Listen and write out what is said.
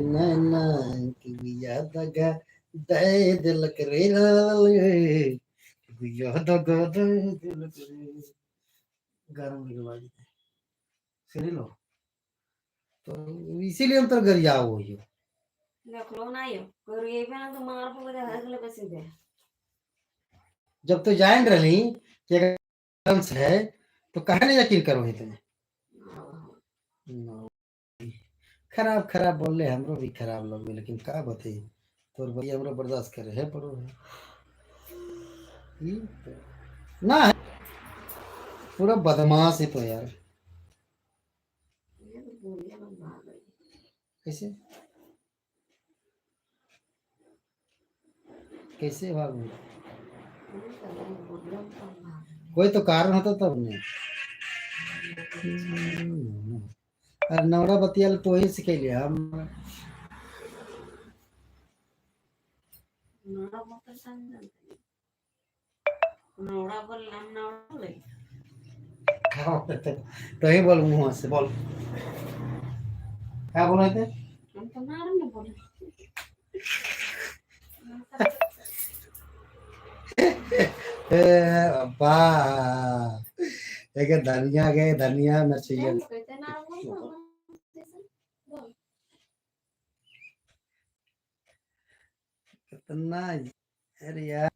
नैना की याद गा दे दिल करे लाल याद गा दे दिल करे गरम लगवाई सुन लो तो इसीलिए हम तो घर जाओ यो देख लो ना यो करू ये भी ना तो मार पड़ गया हर गले पैसे दे जब तो जान रही कि अगर है तो कहा नहीं यकीन करो है तुम्हें खराब खराब बोले हमरो भी खराब लगे लेकिन का बताई तोर भैया हमरो बर्दाश्त करे है पड़ो है ना है पूरा बदमाश है तो यार ये तो बोलिए ना भाग गई कैसे कैसे भागू कोई तो कारण होता तब नहीं अरे नवरा बतिया तो ही सिखेलिए हम नौड़ा बोतल संजन नौड़ा बोल नाम नौड़ा बोले तो ही बोल मुंह से बोल क्या बोल रहे थे हम तो नाम नहीं बोले अब्बा एक धनिया गए धनिया मिर्चिया कहते नाम बोल कितना अरे यार